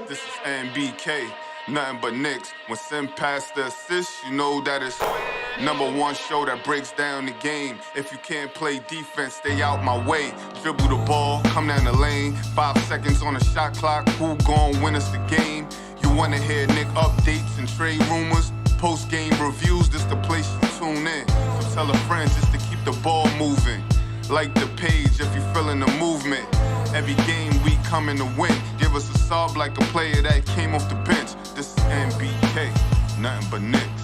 This is NBK, nothing but Knicks. When Sim passed the assist, you know that it's #1 show that breaks down the game. If you can't play defense, stay out my way. Dribble the ball, come down the lane. 5 seconds on the shot clock, who gon' win us the game? You wanna hear Nick updates and trade rumors? Postgame reviews, this the place you tune in. So tell a friend just to keep the ball moving. Like the page if you feeling the movement. Every game we coming to win. Give us a sub like a player that came off the bench. This is NBK, nothing but Knicks.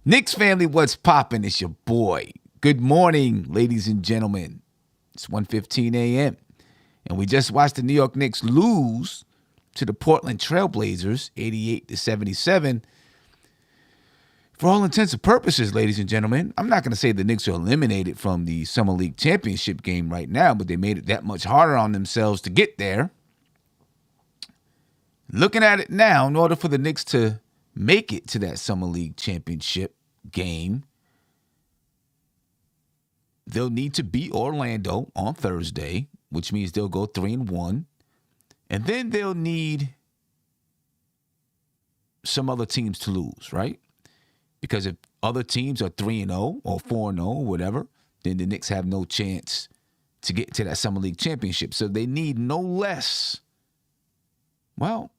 Knicks family, what's poppin'? It's your boy. Good morning, ladies and gentlemen. It's 1:15 a.m. and we just watched the New York Knicks lose to the Portland Trailblazers, 88-77. For all intents and purposes, ladies and gentlemen, I'm not going to say the Knicks are eliminated from the Summer League Championship game right now, but they made it that much harder on themselves to get there. Looking at it now, in order for the Knicks to make it to that Summer League Championship game, they'll need to beat Orlando on Thursday, which means they'll go 3-1. And then they'll need some other teams to lose, right? Because if other teams are 3-0 or 4-0 or whatever, then the Knicks have no chance to get to that Summer League Championship. So they need no less. Well,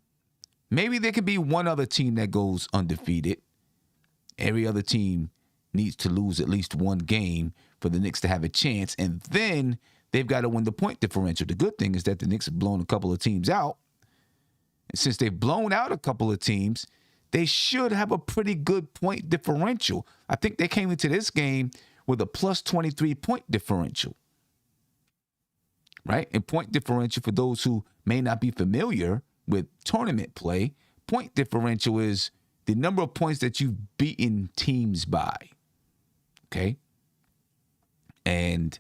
maybe there could be one other team that goes undefeated. Every other team needs to lose at least one game for the Knicks to have a chance. And then they've got to win the point differential. The good thing is that the Knicks have blown a couple of teams out. And since they've blown out a couple of teams, they should have a pretty good point differential. I think they came into this game with a plus 23 point differential. Right? And point differential, for those who may not be familiar with tournament play, point differential is the number of points that you've beaten teams by. Okay? And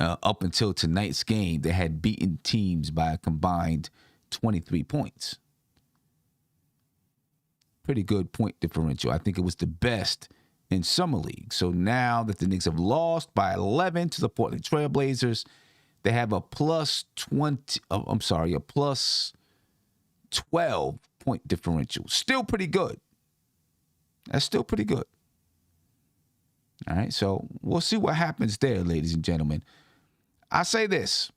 up until tonight's game, they had beaten teams by a combined 23 points. Pretty good point differential. I think it was the best in Summer League. So now that the Knicks have lost by 11 to the Portland Trailblazers, they have a plus 12 point differential. Still pretty good. That's still pretty good. All right, so we'll see what happens there, ladies and gentlemen. I say this.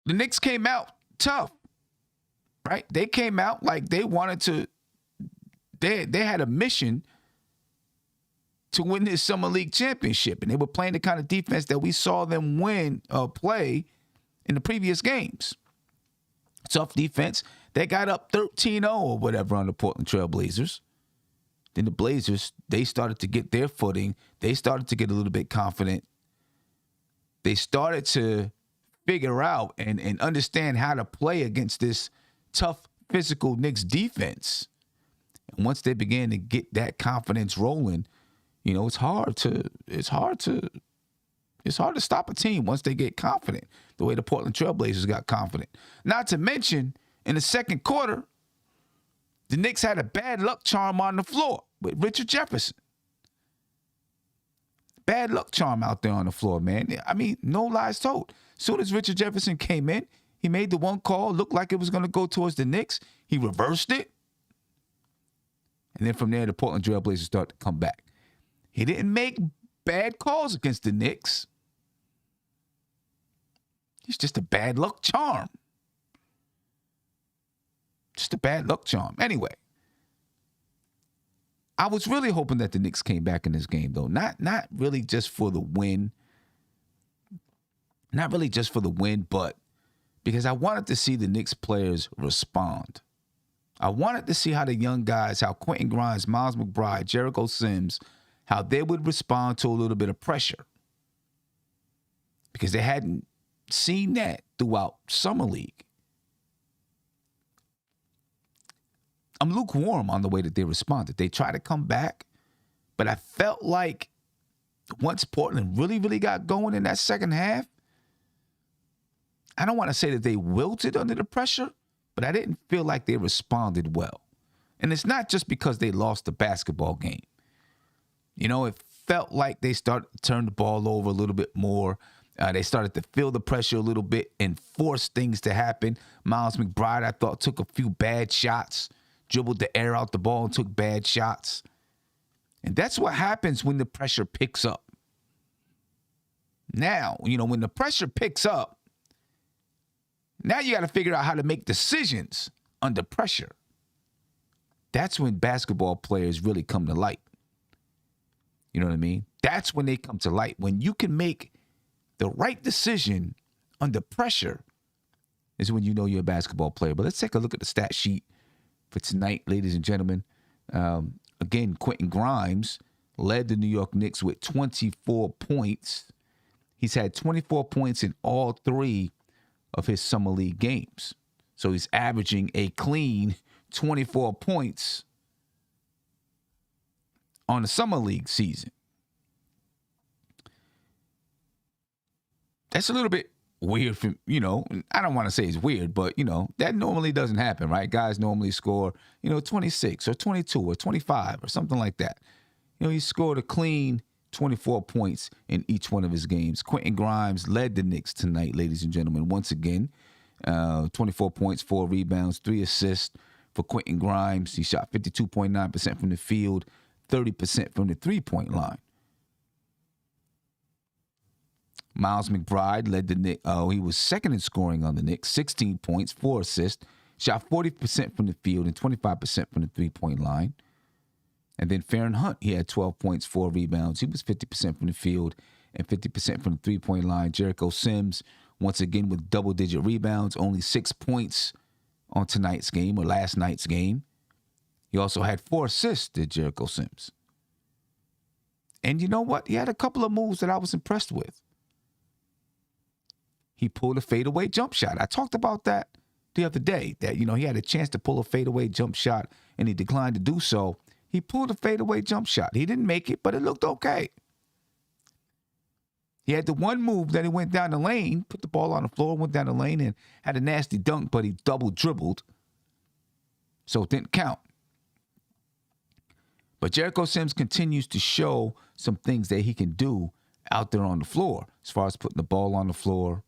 The Knicks came out tough, right? They came out like they wanted to, they had a mission to win this Summer League Championship, and they were playing the kind of defense that we saw them play in the previous games. Tough defense. They got up 13-0 or whatever on the Portland Trailblazers. Then the Blazers, they started to get their footing. They started to get a little bit confident. They started to figure out and understand how to play against this tough, physical Knicks defense. And once they began to get that confidence rolling, you know, it's hard to stop a team once they get confident, the way the Portland Trailblazers got confident. Not to mention, in the second quarter, the Knicks had a bad luck charm on the floor with Richard Jefferson. Bad luck charm out there on the floor, man. I mean, no lies told. As soon as Richard Jefferson came in, he made the one call, looked like it was going to go towards the Knicks. He reversed it. And then from there, the Portland Trailblazers started to come back. He didn't make bad calls against the Knicks. He's just a bad luck charm. Just a bad luck charm. Anyway, I was really hoping that the Knicks came back in this game, though. Not really just for the win. Not really just for the win, but because I wanted to see the Knicks players respond. I wanted to see how the young guys, how Quentin Grimes, Miles McBride, Jericho Sims, how they would respond to a little bit of pressure. Because they hadn't seen that throughout Summer League. I'm lukewarm on the way that they responded. They tried to come back, but I felt like once Portland really, really got going in that second half, I don't want to say that they wilted under the pressure, but I didn't feel like they responded well. And it's not just because they lost the basketball game. You know, felt like they started to turn the ball over a little bit more. They started to feel the pressure a little bit and force things to happen. Miles McBride, I thought, took a few bad shots, dribbled the air out the ball and took bad shots. And that's what happens when the pressure picks up. Now, when the pressure picks up, now you got to figure out how to make decisions under pressure. That's when basketball players really come to light. You know what I mean? That's when they come to light. When you can make the right decision under pressure is when you know you're a basketball player. But let's take a look at the stat sheet for tonight, ladies and gentlemen. Again, Quentin Grimes led the New York Knicks with 24 points. He's had 24 points in all 3 of his summer league games. So he's averaging a clean 24 points on the summer league season. That's a little bit weird for, I don't want to say it's weird, but, that normally doesn't happen, right? Guys normally score, 26 or 22 or 25 or something like that. He scored a clean 24 points in each one of his games. Quentin Grimes led the Knicks tonight, ladies and gentlemen, once again. 24 points, 4 rebounds, 3 assists for Quentin Grimes. He shot 52.9% from the field, 30% from the three-point line. Miles McBride led the Knicks. He was second in scoring on the Knicks, 16 points, 4 assists, shot 40% from the field and 25% from the three-point line. And then Farron Hunt, he had 12 points, 4 rebounds. He was 50% from the field and 50% from the three-point line. Jericho Sims, once again with double-digit rebounds, only 6 points on tonight's game or last night's game. He also had 4 assists, did Jericho Sims. And you know what? He had a couple of moves that I was impressed with. He pulled a fadeaway jump shot. I talked about that the other day, that, he had a chance to pull a fadeaway jump shot, and he declined to do so. He pulled a fadeaway jump shot. He didn't make it, but it looked okay. He had the one move that he went down the lane, put the ball on the floor, went down the lane, and had a nasty dunk, but he double dribbled, so it didn't count. But Jericho Sims continues to show some things that he can do out there on the floor as far as putting the ball on the floor.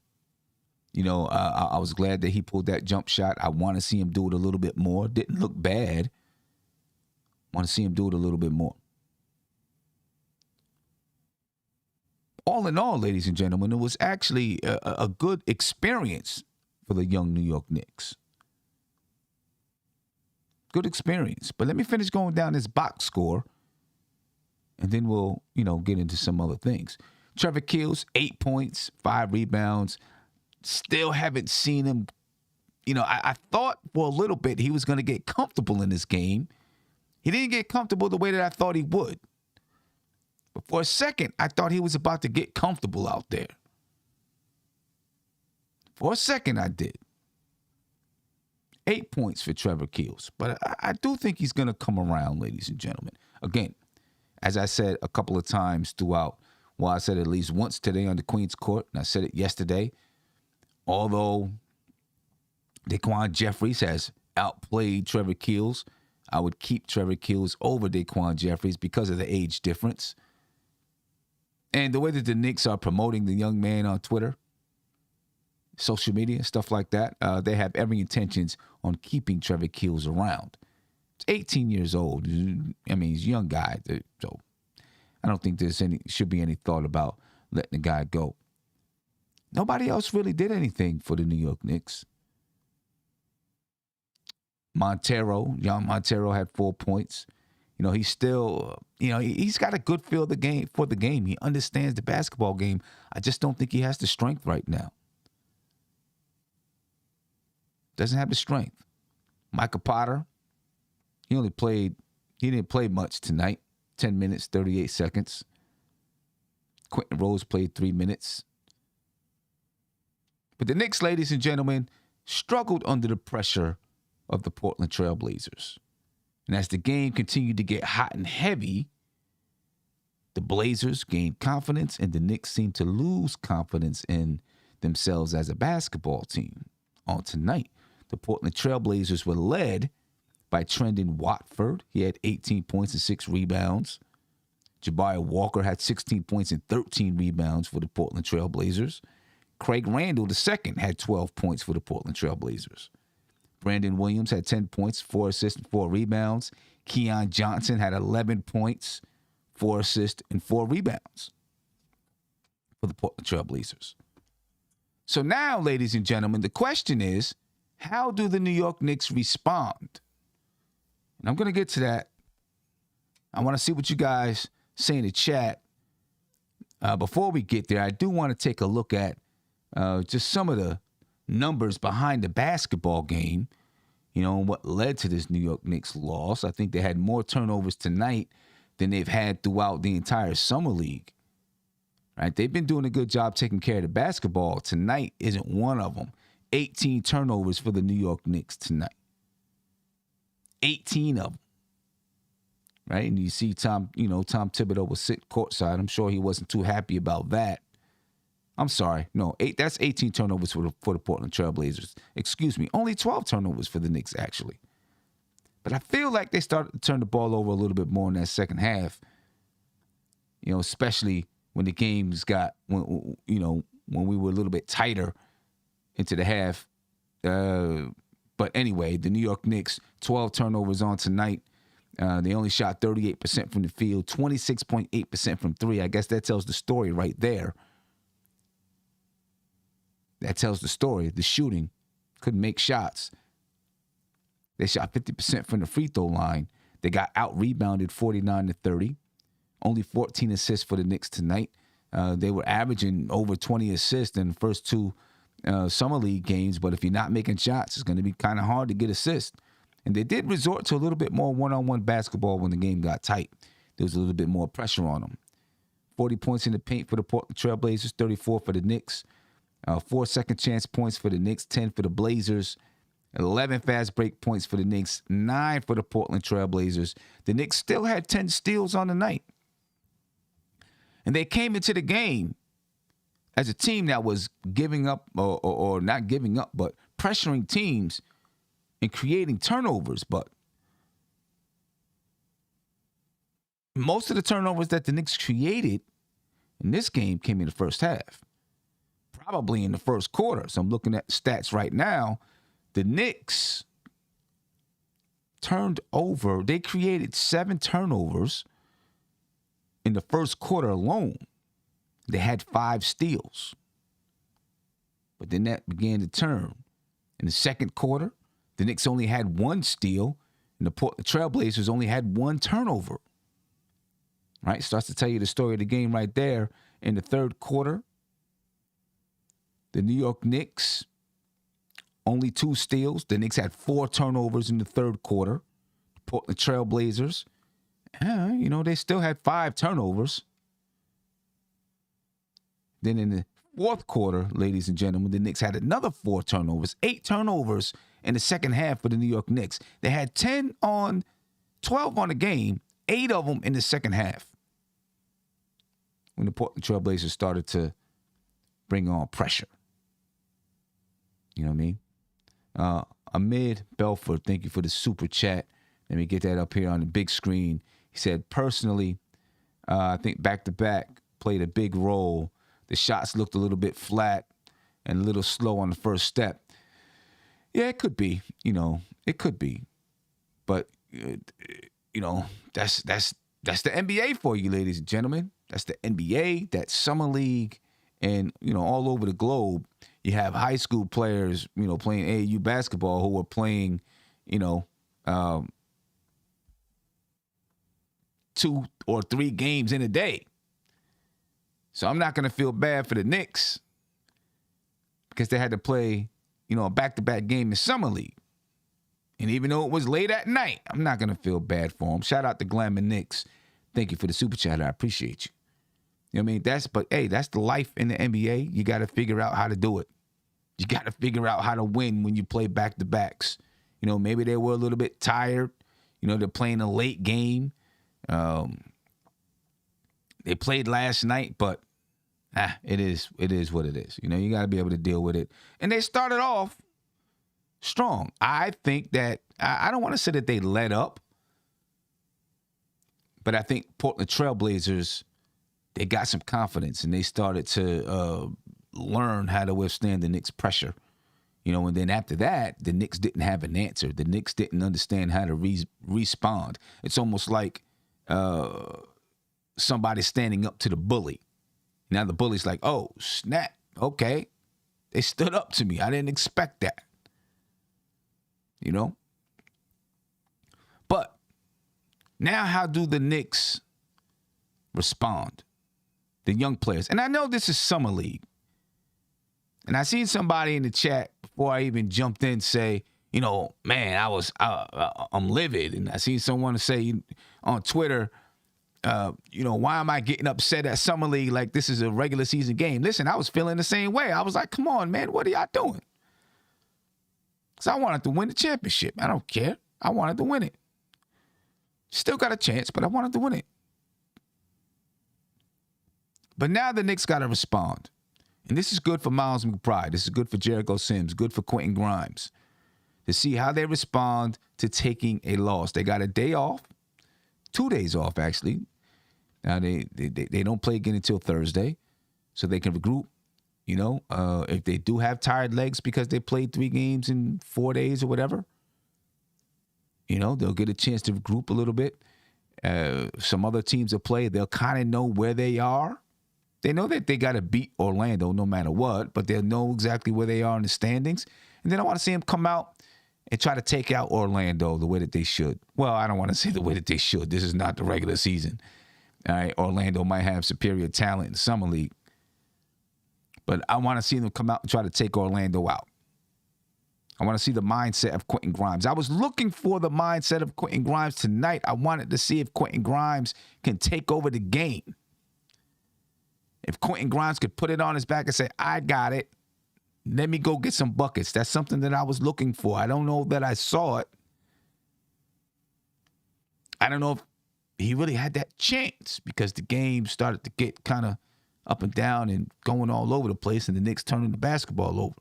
I was glad that he pulled that jump shot. I want to see him do it a little bit more. Didn't look bad. Want to see him do it a little bit more. All in all, ladies and gentlemen, it was actually a good experience for the young New York Knicks. Good experience. But let me finish going down this box score, and then we'll, get into some other things. Trevor Keels, 8 points, 5 rebounds. Still haven't seen him. I thought for a little bit he was going to get comfortable in this game. He didn't get comfortable the way that I thought he would. But for a second, I thought he was about to get comfortable out there. For a second, I did. 8 points for Trevor Keels. But I do think he's going to come around, ladies and gentlemen. Again, as I said a couple of times throughout, I said at least once today on the Queen's Court, and I said it yesterday, although Daquan Jeffries has outplayed Trevor Keels, I would keep Trevor Keels over Daquan Jeffries because of the age difference. And the way that the Knicks are promoting the young man on Twitter, social media, stuff like that, they have every intentions on keeping Trevor Keels around. He's 18 years old. He's a young guy. So I don't think should be any thought about letting the guy go. Nobody else really did anything for the New York Knicks. John Montero had 4 points. He's still, he's got a good feel for the game. He understands the basketball game. I just don't think he has the strength right now. Doesn't have the strength. Micah Potter, he didn't play much tonight. 10 minutes, 38 seconds. Quentin Rose played 3 minutes. But the Knicks, ladies and gentlemen, struggled under the pressure of the Portland Trailblazers. And as the game continued to get hot and heavy, the Blazers gained confidence and the Knicks seemed to lose confidence in themselves as a basketball team. On tonight, the Portland Trailblazers were led by Trendon Watford. He had 18 points and 6 rebounds. Jabari Walker had 16 points and 13 rebounds for the Portland Trailblazers. Craig Randall II had 12 points for the Portland Trailblazers. Brandon Williams had 10 points, 4 assists, and 4 rebounds. Keon Johnson had 11 points, 4 assists, and 4 rebounds for the Portland Trailblazers. So now, ladies and gentlemen, the question is, how do the New York Knicks respond? And I'm going to get to that. I want to see what you guys say in the chat. Before we get there, I do want to take a look at just some of the numbers behind the basketball game, what led to this New York Knicks loss. I think they had more turnovers tonight than they've had throughout the entire summer league. Right? They've been doing a good job taking care of the basketball. Tonight isn't one of them. 18 turnovers for the New York Knicks tonight. 18 of them. Right? And you see Tom Thibodeau was sitting courtside. I'm sure he wasn't too happy about that. I'm sorry. No, that's 18 turnovers for the Portland Trailblazers. Excuse me. Only 12 turnovers for the Knicks, actually. But I feel like they started to turn the ball over a little bit more in that second half. Especially when the games got, when we were a little bit tighter into the half. But anyway, the New York Knicks, 12 turnovers on tonight. They only shot 38% from the field, 26.8% from three. I guess that tells the story right there. That tells the story. The shooting, couldn't make shots. They shot 50% from the free throw line. They got out-rebounded 49-30. Only 14 assists for the Knicks tonight. They were averaging over 20 assists in the first two summer league games, but if you're not making shots, it's going to be kind of hard to get assists. And they did resort to a little bit more one-on-one basketball when the game got tight. There was a little bit more pressure on them. 40 points in the paint for the Portland Trailblazers, 34 for the Knicks. 4 second chance points for the Knicks, 10 for the Blazers. 11 fast break points for the Knicks, 9 for the Portland Trailblazers. The Knicks still had 10 steals on the night. And they came into the game as a team that was giving up, or not giving up, but pressuring teams and creating turnovers. But most of the turnovers that the Knicks created in this game came in the first half. Probably in the first quarter. So I'm looking at the stats right now. The Knicks they created 7 turnovers in the first quarter alone. They had 5 steals. But then that began to turn. In the second quarter, the Knicks only had 1 steal, and the Trailblazers only had 1 turnover. Right? Starts to tell you the story of the game right there. In the third quarter, the New York Knicks, only 2 steals. The Knicks had 4 turnovers in the third quarter. The Portland Trailblazers, they still had 5 turnovers. Then in the fourth quarter, ladies and gentlemen, the Knicks had another 4 turnovers. 8 turnovers in the second half for the New York Knicks. They had 12 on the game, 8 of them in the second half. When the Portland Trailblazers started to bring on pressure. You know what I mean? Amid Belford, thank you for the super chat. Let me get that up here on the big screen. He said, personally, I think back-to-back played a big role. The shots looked a little bit flat and a little slow on the first step. Yeah, it could be. It could be. But, that's the NBA for you, ladies and gentlemen. That's the NBA, that summer league, and, all over the globe. You have high school players, playing AAU basketball who are playing, 2 or 3 games in a day. So I'm not going to feel bad for the Knicks because they had to play, a back-to-back game in summer league. And even though it was late at night, I'm not going to feel bad for them. Shout out to Glamour Knicks. Thank you for the super chat. I appreciate you. You know what I mean? That's the life in the NBA. You got to figure out how to do it. You got to figure out how to win when you play back-to-backs. Maybe they were a little bit tired. They're playing a late game. They played last night, but it is what it is. You got to be able to deal with it. And they started off strong. I think that I don't want to say that they let up, But I think Portland Trailblazers, they got some confidence and they started to learn how to withstand the Knicks' pressure. And then after that, the Knicks didn't have an answer. The Knicks didn't understand how to respond. It's almost like somebody standing up to the bully. Now the bully's like, oh, snap. Okay. They stood up to me. I didn't expect that. But now how do the Knicks respond? The young players. And I know this is Summer League. And I seen somebody in the chat before I even jumped in say, man, I'm livid. And I seen someone say on Twitter, why am I getting upset at Summer League like this is a regular season game? Listen, I was feeling the same way. I was like, come on, man, what are y'all doing? Because I wanted to win the championship. I don't care. I wanted to win it. Still got a chance, but I wanted to win it. But now the Knicks got to respond. And this is good for Miles McBride. This is good for Jericho Sims, good for Quentin Grimes, to see how they respond to taking a loss. They got a day off, 2 days off, actually. Now, they don't play again until Thursday, so they can regroup. If they do have tired legs because they played 3 games in 4 days or whatever, they'll get a chance to regroup a little bit. Some other teams that play, they'll kind of know where they are. They know that they got to beat Orlando no matter what, but they'll know exactly where they are in the standings. And then I want to see them come out and try to take out Orlando the way that they should. Well, I don't want to say the way that they should. This is not the regular season. All right, Orlando might have superior talent in the Summer League. But I want to see them come out and try to take Orlando out. I want to see the mindset of Quentin Grimes. I was looking for the mindset of Quentin Grimes tonight. I wanted to see if Quentin Grimes can take over the game. If Quentin Grimes could put it on his back and say, I got it, let me go get some buckets. That's something that I was looking for. I don't know that I saw it. I don't know if he really had that chance because the game started to get kind of up and down and going all over the place, and the Knicks turning the basketball over.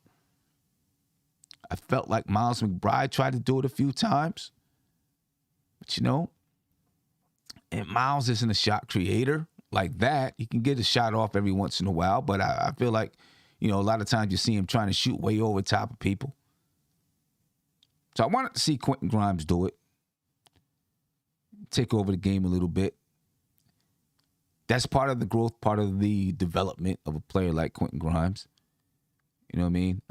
I felt like Miles McBride tried to do it a few times. But, and Miles isn't a shot creator like that. He can get a shot off every once in a while, but I feel like, a lot of times you see him trying to shoot way over top of people. So I wanted to see Quentin Grimes do it. Take over the game a little bit. That's part of the growth, part of the development of a player like Quentin Grimes. You know what I mean?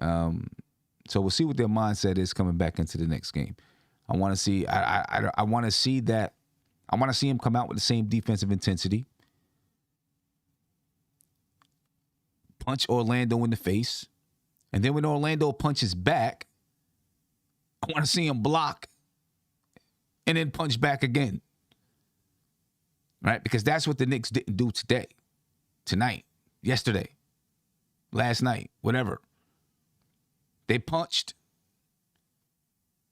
So we'll see what their mindset is coming back into the next game. I want to see. I want to see that. I want to see him come out with the same defensive intensity. Punch Orlando in the face. And then when Orlando punches back, I want to see him block and then punch back again. Right? Because that's what the Knicks didn't do today, tonight, yesterday, last night, whatever. They punched,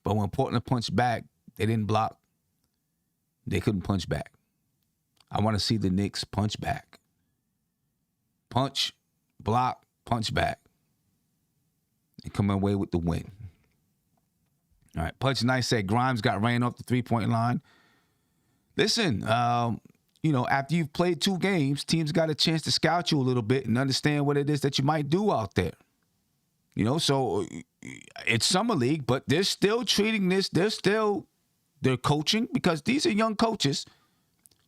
but when Portland punched back, they didn't block. They couldn't punch back. I want to see the Knicks punch back. Punch, block, punch back. And come away with the win. All right, Punch Nice said Grimes got ran off the three-point line. Listen, after you've played 2 games, teams got a chance to scout you a little bit and understand what it is that you might do out there. So it's Summer League, but they're still treating this, they're coaching because these are young coaches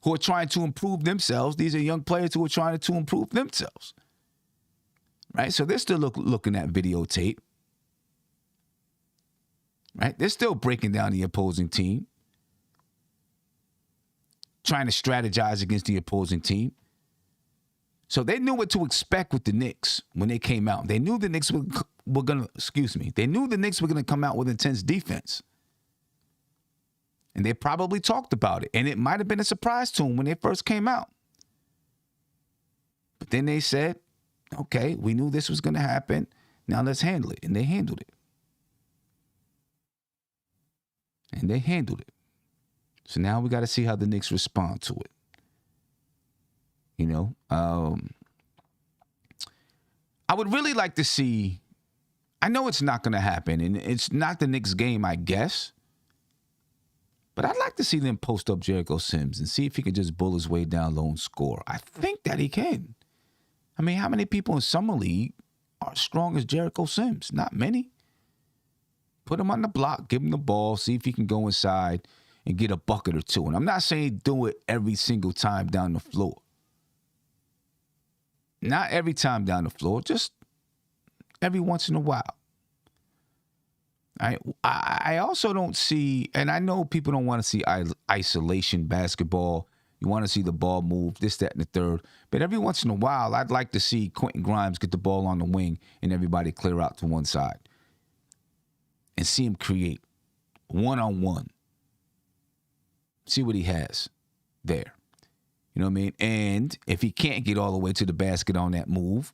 who are trying to improve themselves. These are young players who are trying to improve themselves. Right? So they're still looking at videotape. Right? They're still breaking down the opposing team, trying to strategize against the opposing team. So they knew what to expect with the Knicks when they came out. They knew the Knicks were going to, they knew the Knicks were going to come out with intense defense. And they probably talked about it. And it might have been a surprise to them when they first came out. But then they said, okay, we knew this was going to happen. Now let's handle it. And they handled it. So now we got to see how the Knicks respond to it. I would really like to see, I know it's not going to happen, and it's not the Knicks game, I guess. But I'd like to see them post up Jericho Sims and see if he can just bull his way down low and score. I think that he can. I mean, how many people in Summer League are as strong as Jericho Sims? Not many. Put him on the block, give him the ball, see if he can go inside and get a bucket or two. And I'm not saying do it every single time down the floor. Not every time down the floor, just every once in a while. I also don't see, and I know people don't want to see isolation basketball. You want to see the ball move, this, that, and the third. But every once in a while, I'd like to see Quentin Grimes get the ball on the wing and everybody clear out to one side. And see him create one-on-one. See what he has there. You know what I mean? And if he can't get all the way to the basket on that move,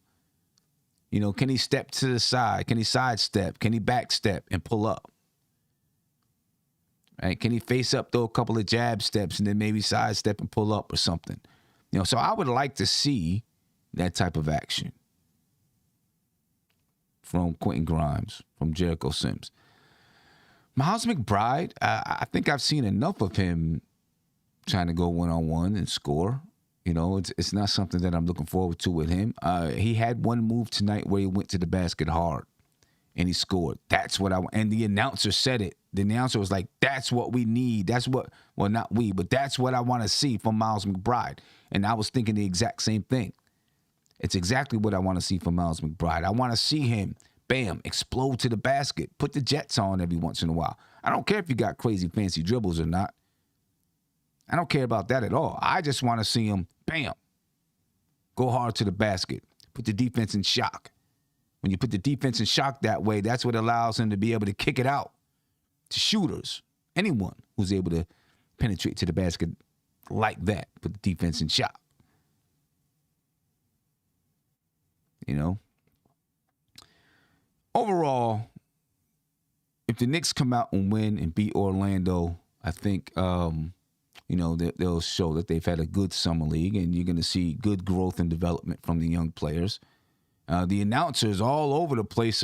you know, can he step to the side? Can he sidestep? Can he backstep and pull up? Right? Can he face up, throw a couple of jab steps, and then maybe sidestep and pull up or something? You know, so I would like to see that type of action from Quentin Grimes, from Jericho Sims. Miles McBride, I think I've seen enough of him trying to go one-on-one and score. You know, it's not something that I'm looking forward to with him. He had one move tonight where he went to the basket hard and he scored. That's what I want. And the announcer said it. The announcer was like, that's what we need. That's what, well, not we, but that's what I want to see from Miles McBride. And I was thinking the exact same thing. It's exactly what I want to see from Miles McBride. I want to see him, bam, explode to the basket. Put the Jets on every once in a while. I don't care if you got crazy fancy dribbles or not. I don't care about that at all. I just want to see him, bam, go hard to the basket. Put the defense in shock. When you put the defense in shock that way, that's what allows him to be able to kick it out to shooters. Anyone who's able to penetrate to the basket like that, put the defense in shock. You know? Overall, if the Knicks come out and win and beat Orlando, I think, you know, they'll show that they've had a good summer league, and you're going to see good growth and development from the young players. The announcers all over the place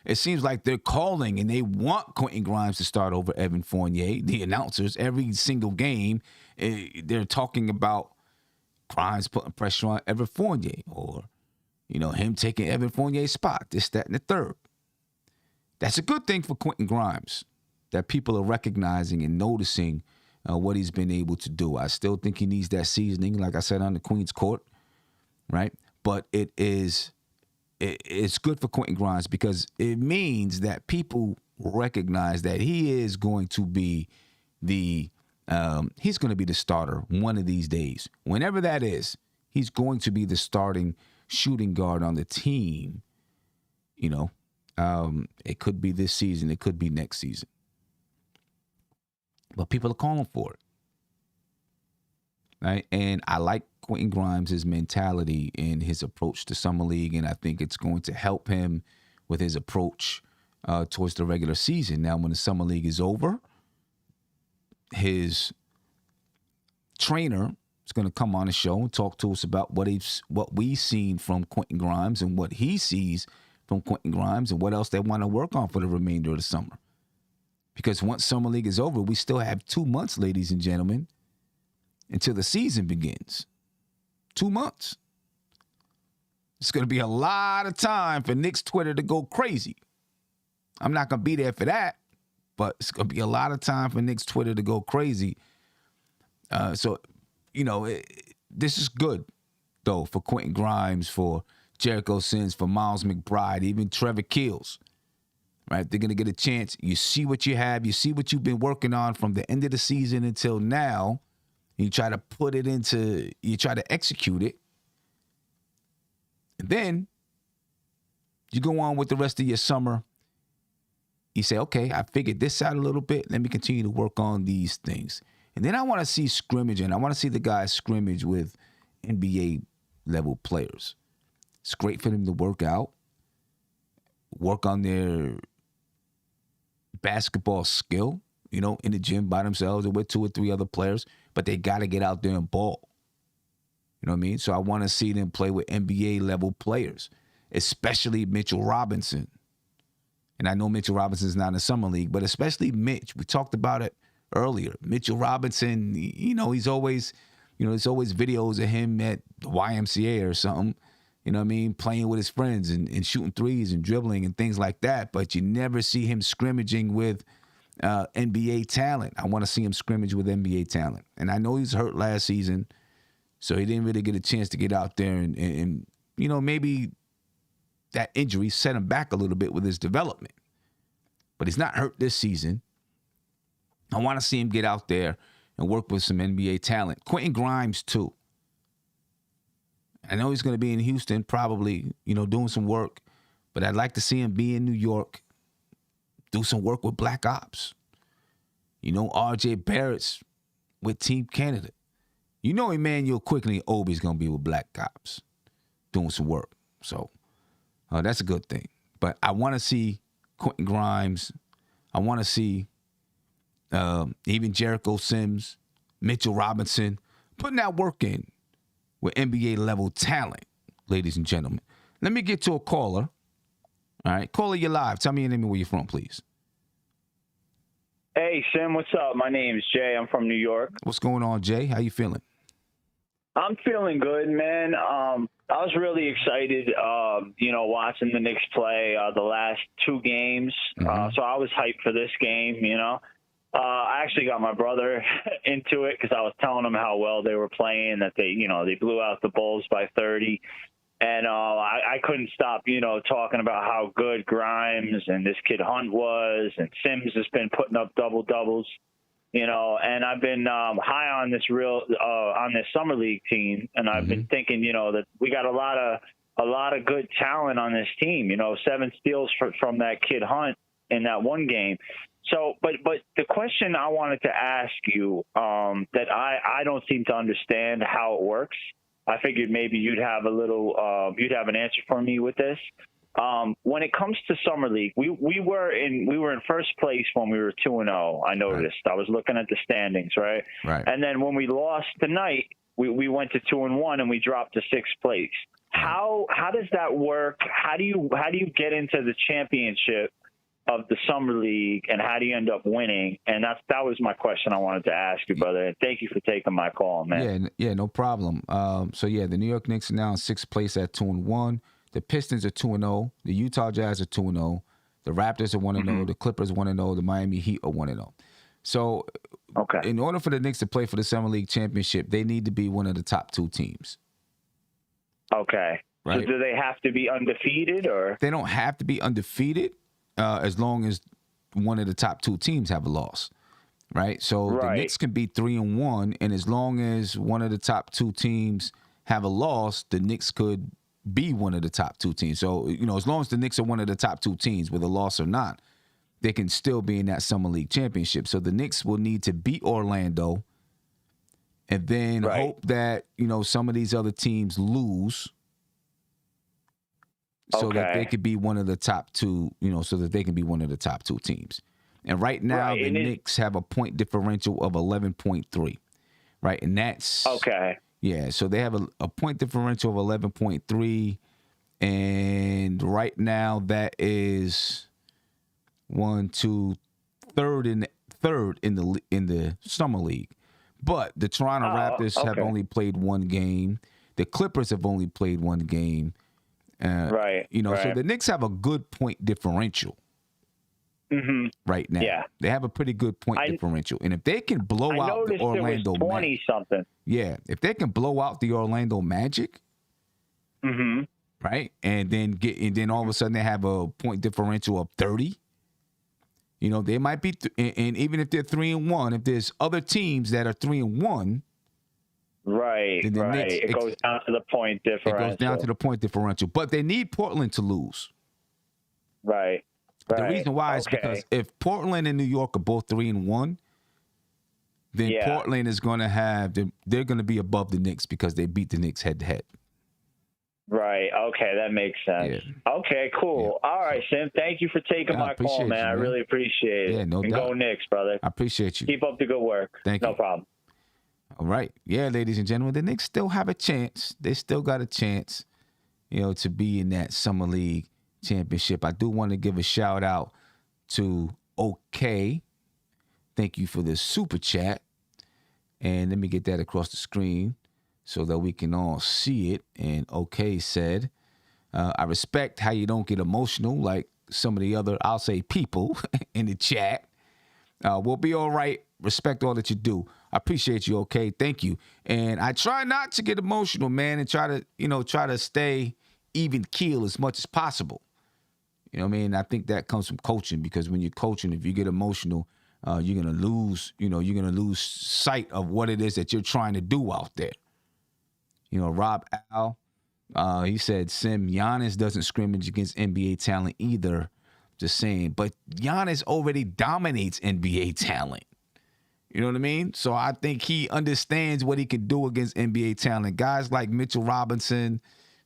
it seems like they're calling and they want Quentin Grimes to start over Evan Fournier. The announcers, every single game, they're talking about Grimes putting pressure on Evan Fournier, or, you know, him taking Evan Fournier's spot, this, that, and the third. That's a good thing for Quentin Grimes, that people are recognizing and noticing what he's been able to do. I still think he needs that seasoning, like I said, on the Queen's Court, right? But it's good for Quentin Grimes because it means that people recognize that he is going to be he's going to be the starter one of these days. Whenever that is, he's going to be the starting shooting guard on the team. You know, it could be this season. It could be next season. But people are calling for it. Right? And I like Quentin Grimes' mentality and his approach to Summer League, and I think it's going to help him with his approach towards the regular season. Now, when the Summer League is over, his trainer is going to come on the show and talk to us about what we've seen from Quentin Grimes and what he sees from Quentin Grimes and what else they want to work on for the remainder of the summer. Because once Summer League is over, we still have 2 months, ladies and gentlemen, until the season begins. 2 months. It's going to be a lot of time for Knicks Twitter to go crazy. I'm not going to be there for that, but it's going to be a lot of time for Knicks Twitter to go crazy. So, you know, this is good, though, for Quentin Grimes, for Jericho Sims, for Miles McBride, even Trevor Keels. Right? They're going to get a chance. You see what you have. You see what you've been working on from the end of the season until now. You try to you try to execute it. And then you go on with the rest of your summer. You say, okay, I figured this out a little bit. Let me continue to work on these things. And then I want to see scrimmaging. I want to see the guys scrimmage with NBA level players. It's great for them to work out, work on their basketball skill, you know, in the gym by themselves or with 2 or 3 other players, but they got to get out there and ball. You know what I mean? So I want to see them play with NBA level players, especially Mitchell Robinson. And I know Mitchell Robinson's not in the summer league, but especially Mitch. We talked about it earlier. Mitchell Robinson, he's always, there's always videos of him at the YMCA or something, playing with his friends and shooting threes and dribbling and things like that. But you never see him scrimmaging with NBA talent. I want to see him scrimmage with NBA talent. And I know he was hurt last season, so he didn't really get a chance to get out there and maybe that injury set him back a little bit with his development. But he's not hurt this season. I want to see him get out there and work with some NBA talent. Quentin Grimes, too. I know he's going to be in Houston probably, doing some work. But I'd like to see him be in New York, do some work with Black Ops. R.J. Barrett's with Team Canada. Emmanuel Quickly and Obi's going to be with Black Ops doing some work. So that's a good thing. But I want to see Quentin Grimes. I want to see even Jericho Sims, Mitchell Robinson, putting that work in with NBA-level talent, ladies and gentlemen. Let me get to a caller. All right, caller, you're live. Tell me your name and where you're from, please. Hey, Sim, what's up? My name's Jay. I'm from New York. What's going on, Jay? How you feeling? I'm feeling good, man. I was really excited, watching the Knicks play the last two games. So I was hyped for this game, I actually got my brother into it because I was telling him how well they were playing, that they blew out the Bulls by 30. And I couldn't stop, talking about how good Grimes and this kid Hunt was, and Sims has been putting up double-doubles. And I've been high on this on this summer league team, and I've been thinking, that we got a lot of good talent on this team. 7 steals from that kid Hunt in that one game. So, but the question I wanted to ask you that I don't seem to understand how it works. I figured maybe you'd have an answer for me with this. When it comes to summer league, we were in first place when we were 2-0. I noticed. Right. I was looking at the standings, right? Right. And then when we lost tonight, we went to 2-1 and we dropped to 6th place. How does that work? How do you get into the championship of the summer league, and how do you end up winning? And that was my question I wanted to ask you, brother. And thank you for taking my call, man. Yeah, no problem. The New York Knicks are now in 6th place at 2-1. The Pistons are 2-0. The Utah Jazz are 2-0. The Raptors are 1-0. The Clippers 1-0. The Miami Heat are 1-0. So, in order for the Knicks to play for the Summer League Championship, they need to be one of the top 2 teams. Okay. Right? So do they have to be undefeated, or? They don't have to be undefeated as long as one of the top 2 teams have a loss. Right? So the Knicks can be 3-1, and as long as one of the top 2 teams have a loss, the Knicks could be one of the top 2 teams. So, as long as the Knicks are one of the top 2 teams, with a loss or not, they can still be in that Summer League Championship. So the Knicks will need to beat Orlando and then hope that, some of these other teams lose so that they could be one of the top 2, so that they can be one of the top 2 teams. And right now, the Knicks have a point differential of 11.3, right? And that's... Okay. Yeah, so they have a point differential of 11.3, and right now that is third in the summer league. But the Toronto Raptors have only played 1 game. The Clippers have only played 1 game. So the Knicks have a good point differential. Right now. Yeah. They have a pretty good point differential. And if they can blow out the Orlando Magic. 20-something. Yeah. If they can blow out the Orlando Magic, right? And then all of a sudden they have a point differential of 30. They might be and even if they're 3-1, if there's other teams that are 3-1, right. It goes down to the point differential. It goes down to the point differential. But they need Portland to lose. Right. The reason why is because if Portland and New York are both 3-1, then Portland is going to they're going to be above the Knicks because they beat the Knicks head to head. Right. Okay, that makes sense. Yeah. Okay, cool. Yeah. All right, Sam. Thank you for taking my call, man. I really appreciate it. Yeah, no doubt. Go Knicks, brother. I appreciate you. Keep up the good work. Thank you. No problem. All right. Yeah, ladies and gentlemen, the Knicks still have a chance. They still got a chance, to be in that Summer League Championship. I do want to give a shout out to OK thank you for the super chat. And let me get that across the screen so that we can all see it. And OK said, I respect how you don't get emotional like some of the other, I'll say, people in the chat. We'll be all right. Respect all that you do. I appreciate you, OK? Thank you. And I try not to get emotional, man, and try to stay even keel as much as possible. You know what I mean? I think that comes from coaching, because when you're coaching, if you get emotional, you're going to lose sight of what it is that you're trying to do out there. You know, Rob Al, he said, Sim, Giannis doesn't scrimmage against NBA talent either. Just saying. But Giannis already dominates NBA talent. You know what I mean? So I think he understands what he can do against NBA talent. Guys like Mitchell Robinson,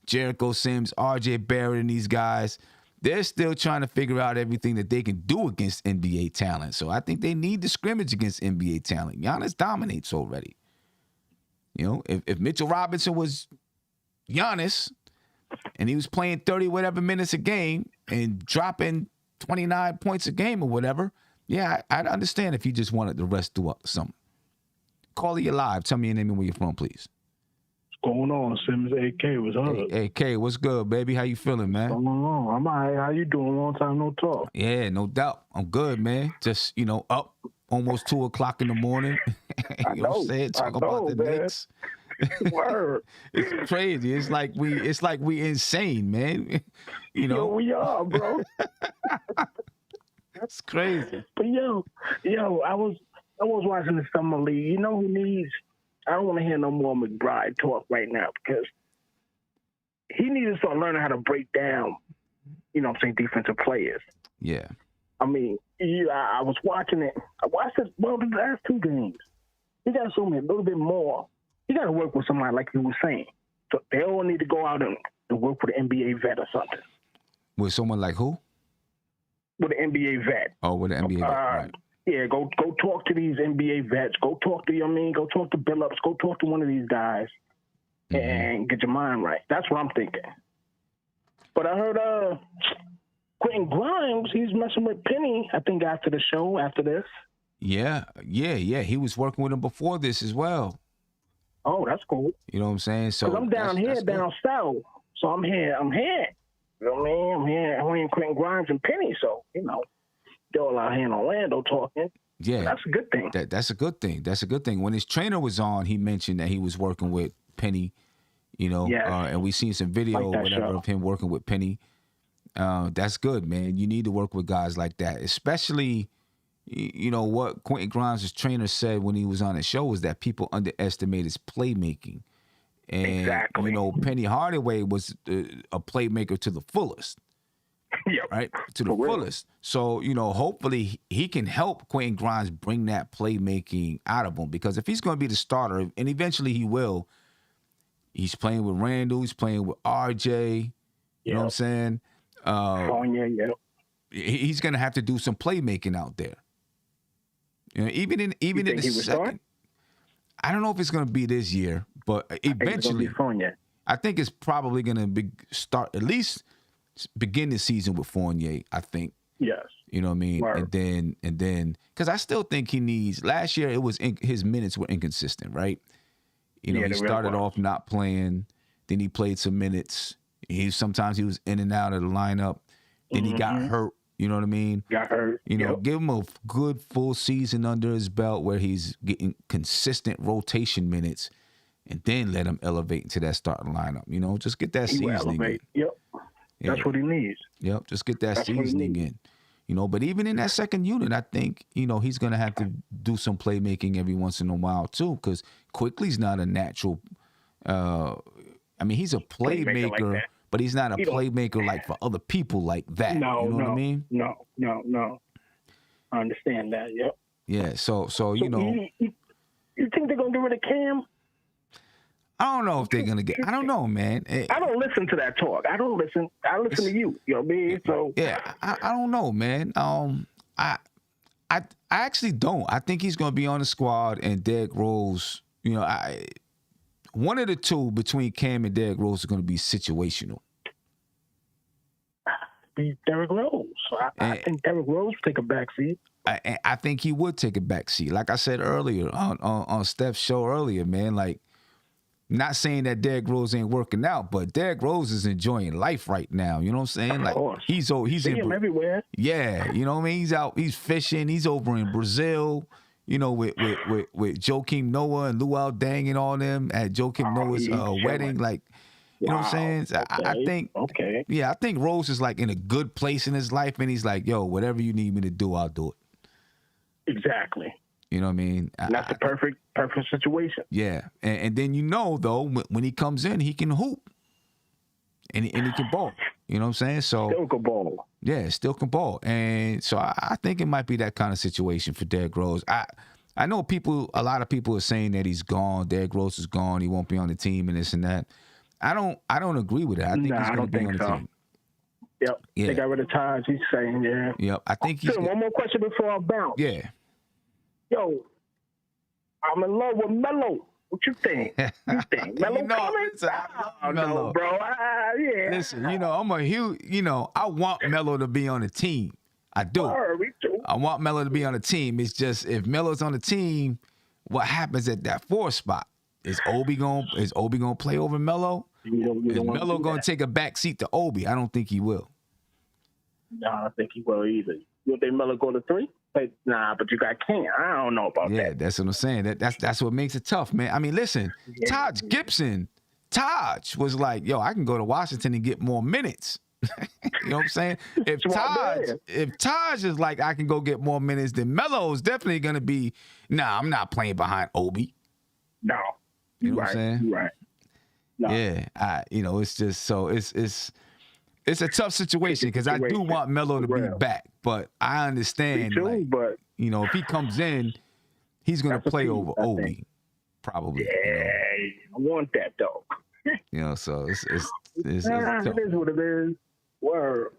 Jericho Sims, RJ Barrett, and these guys, they're still trying to figure out everything that they can do against NBA talent. So I think they need to scrimmage against NBA talent. Giannis dominates already. You know, if Mitchell Robinson was Giannis and he was playing 30 whatever minutes a game and dropping 29 points a game or whatever, yeah, I'd understand if he just wanted to rest throughout the summer. Caller, you live. Tell me your name and where you're from, please. What's going on, Sims? AK, what's up? Hey, K, what's good, baby? How you feeling, man? What's going on? I'm all right. How you doing? Long time no talk. Yeah, no doubt. I'm good, man. Just, up almost 2 o'clock in the morning. You know what I'm saying? Talk about the Knicks. Word. It's crazy. It's like we insane, man. You know. Yo, we are, bro. That's crazy. But yo, I was watching the summer league. You know who needs? I don't want to hear no more McBride talk right now, because he needs to start learning how to break down, defensive players. Yeah. I mean, I was watching it. I watched it, the last 2 games. He got to show me a little bit more. He got to work with somebody like you were saying. So they all need to go out and work with an NBA vet or something. With someone like who? With an NBA vet. Oh, with an NBA vet, right. Yeah, go talk to these NBA vets. Go talk to go talk to Billups. Go talk to one of these guys and get your mind right. That's what I'm thinking. But I heard Quentin Grimes, he's messing with Penny, I think, after the show, after this. Yeah. He was working with him before this as well. Oh, that's cool. You know what I'm saying? So I'm down down south. So I'm here. You know what I mean? I'm here Quentin Grimes and Penny. So, they're all out here in Orlando talking. Yeah. That's a good thing. That's a good thing. That's a good thing. When his trainer was on, he mentioned that he was working with Penny, and we seen some video of him working with Penny. That's good, man. You need to work with guys like that, especially, what Quentin Grimes' trainer said when he was on the show was that people underestimate his playmaking. And, exactly. Penny Hardaway was a playmaker to the fullest. Yep. Right? To the fullest. So, hopefully he can help Quentin Grimes bring that playmaking out of him, because if he's going to be the starter, and eventually he will, he's playing with Randall, he's playing with RJ, you know what I'm saying? He's going to have to do some playmaking out there. Even in the second. I don't know if it's going to be this year, but eventually, I think it's probably going to start, at least begin the season with Fournier, I think. Yes. You know what I mean? Right. And then, because I still think he needs, last year his minutes were inconsistent, right? He started off not playing, then he played some minutes. Sometimes he was in and out of the lineup. Then he got hurt. You know what I mean? Got hurt. Give him a good full season under his belt where he's getting consistent rotation minutes, and then let him elevate into that starting lineup. Just get that seasoning in. Yep. Yeah. That's what he needs. Yep. Just get that seasoning in. But even in that second unit, I think, he's going to have to do some playmaking every once in a while too, because Quickly's not a natural. He's a playmaker. Like, but he's not a playmaker like for other people like that. No, you know what I mean? No. I understand that. Yep. Yeah. So you think they're gonna get rid of Cam? I don't know if they're gonna get. I don't know, man. I don't listen to that talk. I don't listen. I listen to you. You know what I mean? So yeah, I don't know, man. I actually don't. I think he's gonna be on the squad, and Derrick Rose. One of the two between Cam and Derrick Rose is going to be situational. be Derrick Rose. So I think Derrick Rose would take a backseat. I think he would take a backseat. Like I said earlier on Steph's show earlier, man, like, not saying that Derrick Rose ain't working out, but Derrick Rose is enjoying life right now. You know what I'm saying? Like, he's see him everywhere. Yeah, you know what I mean? He's out, he's fishing, he's over in Brazil, you know, with Joakim Noah and Luau Deng and all them at Joakim Noah's wedding. Like, you know what I'm saying? So I think, I think Rose is like in a good place in his life, and he's like, yo, whatever you need me to do, I'll do it. Exactly. You know what I mean? And that's the perfect situation. Yeah. And then, you know, though, when he comes in, he can hoop. And he can ball. You know what I'm saying? So still can ball. Yeah, still can ball. And so I think it might be that kind of situation for Derrick Rose. I know a lot of people are saying that he's gone. Derrick Rose is gone. He won't be on the team and this and that. I don't agree with it. I think he's going to be on the team. Yep. Yeah. They got rid of Taj. He's saying, yeah. Yep. I think he's. One more question before I bounce. Yeah. Yo, I'm in love with Melo. What you think? Melo coming? Melo, bro. Yeah. Listen, you know, I'm a huge. You know, I want Melo to be on the team. I do. Me too. I want Melo to be on the team. It's just if Melo's on the team, what happens at that 4 spot? Is Obi gonna play over Melo? Is Melo gonna take a back seat to Obi? I don't think he will. No, I don't think he will either. You think Melo go to 3? Nah, but you got King. I don't know about that. Yeah, that's what I'm saying. That's what makes it tough, man. I mean, listen, Taj Gibson, was like, yo, I can go to Washington and get more minutes. You know what I'm saying? If Taj is like, I can go get more minutes, then Melo is definitely gonna be, nah, I'm not playing behind Obi. No. You know what I'm saying? You're right. No. Yeah, you know, it's just so it's a tough situation because I do want Melo to be back, but I understand. Me too, like, but you know, if he comes in, he's gonna play over Obi, probably. Yeah, I want that though. You know, so it's it is what it is. Word.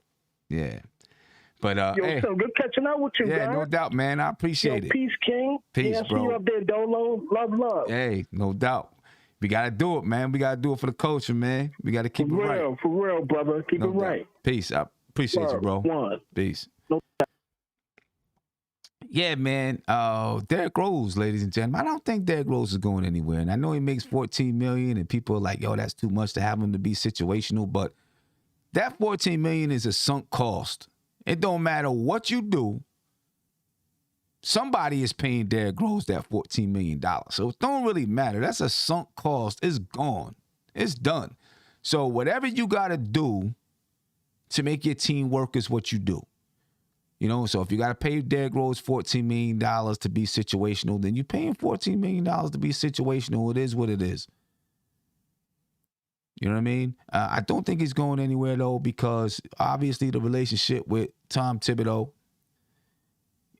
Yeah. But hey, so good catching up with you, guys. Yeah, no doubt, man. I appreciate it. Peace, King. Peace, bro. See you up there, Dolo. Love. Hey, no doubt. We gotta do it, man. We gotta do it for the culture, man. We gotta keep it right. For real, brother. Keep it right. Peace. I appreciate you, bro. Peace. No doubt. Yeah, man. Derrick Rose, ladies and gentlemen. I don't think Derrick Rose is going anywhere. And I know he makes $14 million, and people are like, yo, that's too much to have him to be situational. But that $14 million is a sunk cost. It don't matter what you do. Somebody is paying Derrick Rose that $14 million. So it don't really matter. That's a sunk cost. It's gone. It's done. So whatever you got to do to make your team work is what you do. You know, so if you got to pay Derrick Rose $14 million to be situational, then you pay him $14 million to be situational. It is what it is. You know what I mean? I don't think he's going anywhere, though, because obviously the relationship with Tom Thibodeau,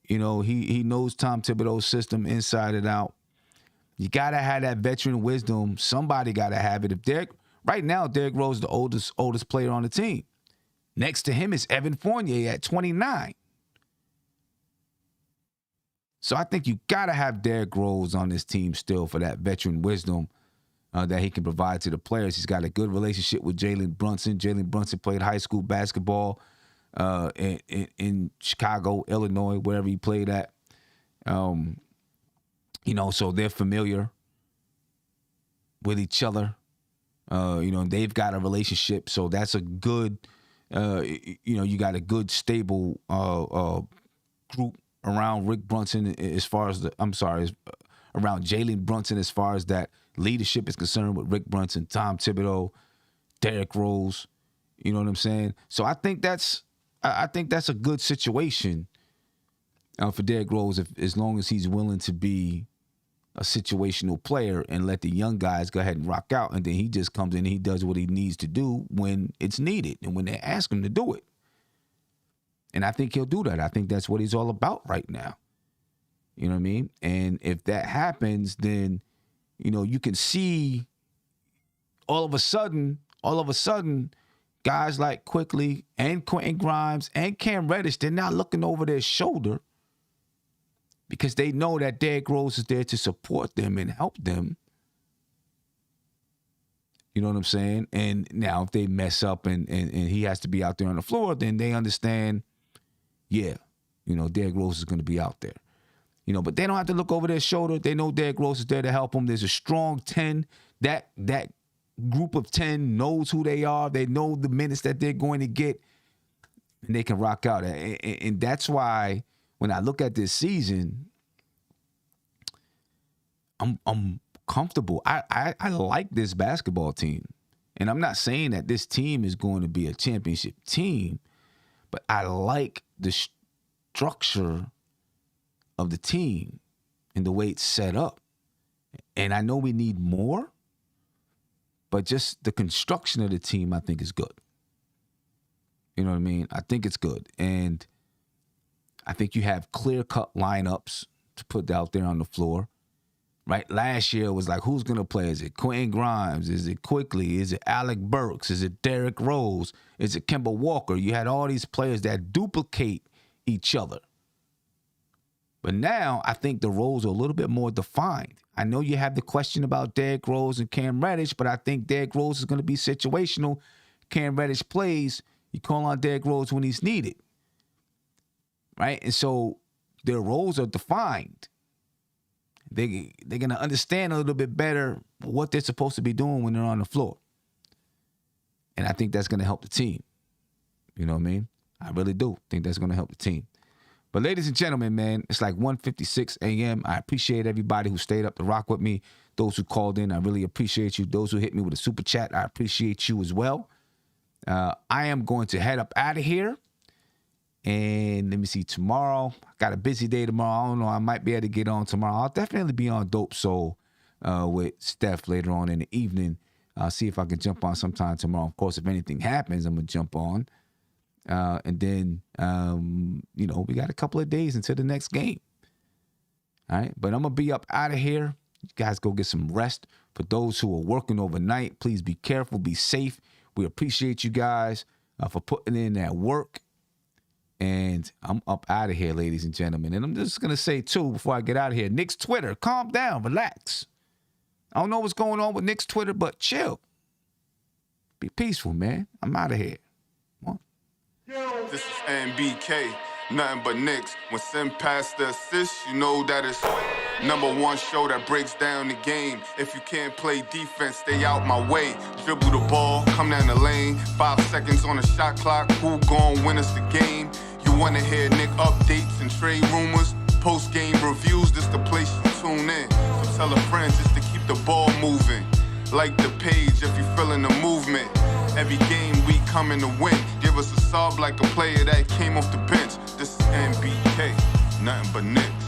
you know, he knows Tom Thibodeau's system inside and out. You got to have that veteran wisdom. Somebody got to have it. Right now, Derrick Rose is the oldest player on the team. Next to him is Evan Fournier at 29. So I think you got to have Derrick Rose on this team still for that veteran wisdom that he can provide to the players. He's got a good relationship with Jalen Brunson. Jalen Brunson played high school basketball in Chicago, Illinois, wherever he played at. You know, so they're familiar with each other. You know, they've got a relationship, so that's a good, you know, you got a good, stable group around Rick Brunson around Jalen Brunson as far as that leadership is concerned with Rick Brunson, Tom Thibodeau, Derrick Rose. You know what I'm saying? So I think that's a good situation for Derrick Rose as long as he's willing to be a situational player and let the young guys go ahead and rock out, and then he just comes in and he does what he needs to do when it's needed and when they ask him to do it. And I think he'll do that. I think that's what he's all about right now. You know what I mean? And if that happens, then, you know, you can see all of a sudden, guys like Quickly and Quentin Grimes and Cam Reddish, they're not looking over their shoulder because they know that Derrick Rose is there to support them and help them. You know what I'm saying? And now if they mess up and he has to be out there on the floor, then they understand, yeah, Derrick Rose is going to be out there. But they don't have to look over their shoulder. They know Derrick Rose is there to help them. There's a strong 10. That group of 10 knows who they are. They know the minutes that they're going to get, and they can rock out. And that's why when I look at this season, I'm comfortable. I like this basketball team. And I'm not saying that this team is going to be a championship team, but I like the structure of the team and the way it's set up. And I know we need more, but just the construction of the team, I think, is good. You know what I mean? I think it's good. And I think you have clear-cut lineups to put out there on the floor. Right? Last year it was like, who's going to play? Is it Quentin Grimes? Is it Quickly? Is it Alec Burks? Is it Derrick Rose? Is it Kemba Walker? You had all these players that duplicate each other. But now I think the roles are a little bit more defined. I know you have the question about Derrick Rose and Cam Reddish, but I think Derrick Rose is going to be situational. Cam Reddish plays. You call on Derrick Rose when he's needed. Right? And so their roles are defined. They're going to understand a little bit better what they're supposed to be doing when they're on the floor. And I think that's going to help the team. You know what I mean? I really do think that's going to help the team. But ladies and gentlemen, man, it's like 1:56 a.m. I appreciate everybody who stayed up to rock with me. Those who called in, I really appreciate you. Those who hit me with a super chat, I appreciate you as well. I am going to head up out of here. And let me see, tomorrow, I got a busy day tomorrow. I don't know, I might be able to get on tomorrow. I'll definitely be on Dope Soul with Steph later on in the evening. I'll see if I can jump on sometime tomorrow. Of course, if anything happens, I'm going to jump on. And then, we got a couple of days until the next game. All right, but I'm going to be up out of here. You guys go get some rest. For those who are working overnight, please be careful, be safe. We appreciate you guys for putting in that work. And I'm up out of here, ladies and gentlemen. And I'm just going to say, too, before I get out of here, Knicks Twitter, calm down, relax. I don't know what's going on with Knicks Twitter, but chill. Be peaceful, man. I'm out of here. This is NBK, nothing but Knicks. When Sim passed the assist, you know that it's #1 show that breaks down the game. If you can't play defense, stay out my way. Dribble the ball, come down the lane. 5 seconds on the shot clock, who gon' win us the game? You wanna hear Nick updates and trade rumors? Postgame reviews, this the place you tune in. So tell a friend just to keep the ball moving. Like the page if you feeling the movement. Every game we coming to win. Give us a sub like a player that came off the bench. This is NBK, nothing but Knicks.